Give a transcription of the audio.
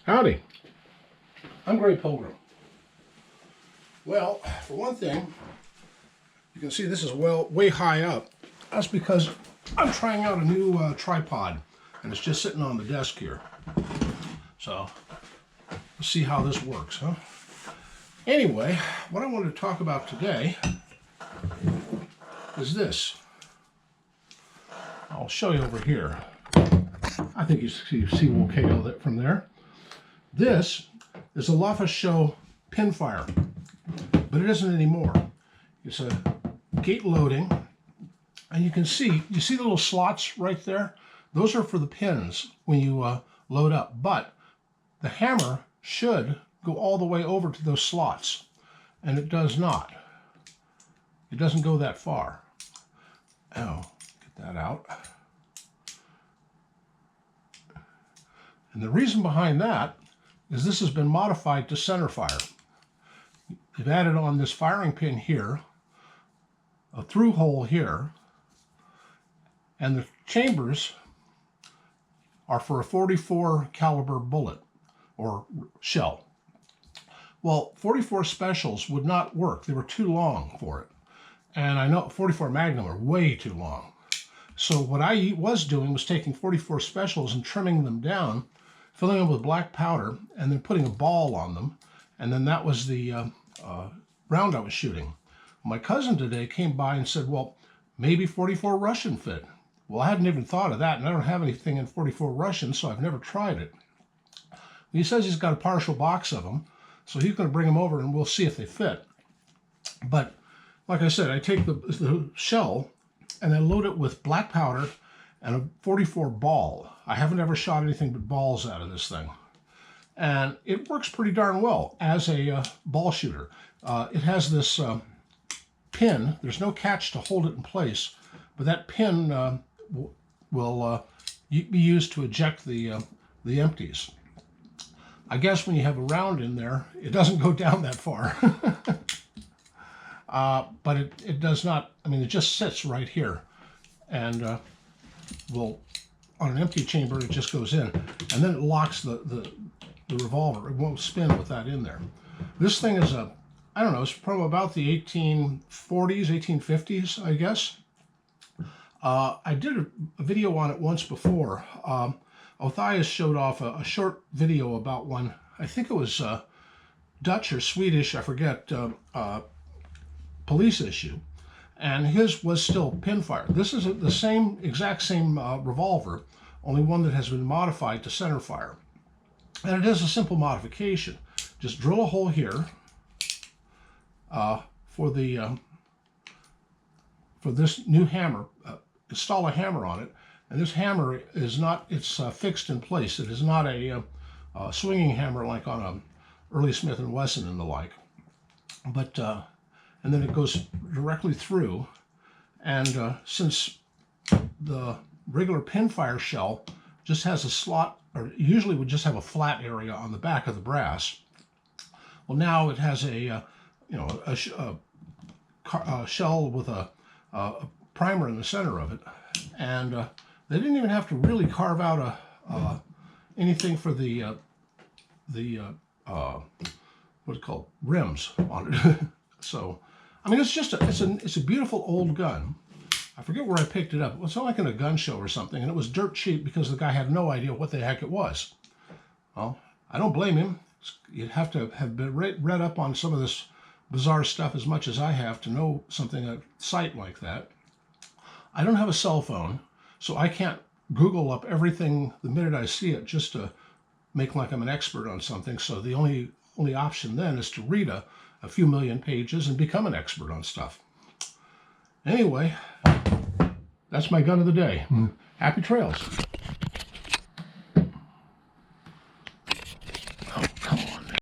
Howdy. I'm Grey Pilgrim. Well, for one thing, you can see this is way high up. That's because I'm trying out a new tripod, and it's just sitting on the desk here. So, let's see how this works, huh? Anyway, what I wanted to talk about today is this. I'll show you over here. I think you see okay from there. This is a Laffa Show pinfire, but it isn't anymore. It's a gate loading, and you see the little slots right there? Those are for the pins when you load up, but the hammer should go all the way over to those slots, and it does not. It doesn't go that far. Oh, get that out. And the reason behind that is this has been modified to center fire. They've added on this firing pin here, a through hole here, and the chambers are for a 44 caliber bullet or shell. Well, 44 specials would not work. They were too long for it. And I know 44 Magnum are way too long. So what I was doing was taking 44 specials and trimming them down, filling them with black powder, and then putting a ball on them. And then that was the round I was shooting. My cousin today came by and said, well, maybe 44 Russian fit. Well, I hadn't even thought of that, and I don't have anything in 44 Russian, so I've never tried it. He says he's got a partial box of them, so he's going to bring them over and we'll see if they fit. But like I said, I take the shell and I load it with black powder and a 44 ball. I haven't ever shot anything but balls out of this thing. And it works pretty darn well as a ball shooter. It has this pin. There's no catch to hold it in place, but that pin will be used to eject the empties. I guess when you have a round in there, it doesn't go down that far. But it does not, I mean, it just sits right here. And will, on an empty chamber, it just goes in. And then it locks the revolver. It won't spin with that in there. This thing is I don't know, it's from about the 1840s, 1850s, I guess. I did a video on it once before. Odysee showed off a short video about one, I think it was Dutch or Swedish, I forget, police issue. And his was still pinfire. This is the exact same revolver, only one that has been modified to center fire. And it is a simple modification. Just drill a hole here for this new hammer. Install a hammer on it, and this hammer is not, it's fixed in place. It is not a swinging hammer like on a early Smith & Wesson and the like. But, and then it goes directly through, and since the regular pinfire shell just has a slot, or usually would just have a flat area on the back of the brass, well, now it has a shell with a primer in the center of it, and they didn't even have to really carve out anything for the what's it called, rims on it. So, I mean, it's a beautiful old gun. I forget where I picked it up. It was like in a gun show or something, and it was dirt cheap because the guy had no idea what the heck it was. Well, I don't blame him. You'd have to have been read up on some of this bizarre stuff as much as I have to know something, a site like that. I don't have a cell phone, so I can't Google up everything the minute I see it just to make like I'm an expert on something. So the only option then is to read a few million pages and become an expert on stuff. Anyway, that's my gun of the day. Happy trails.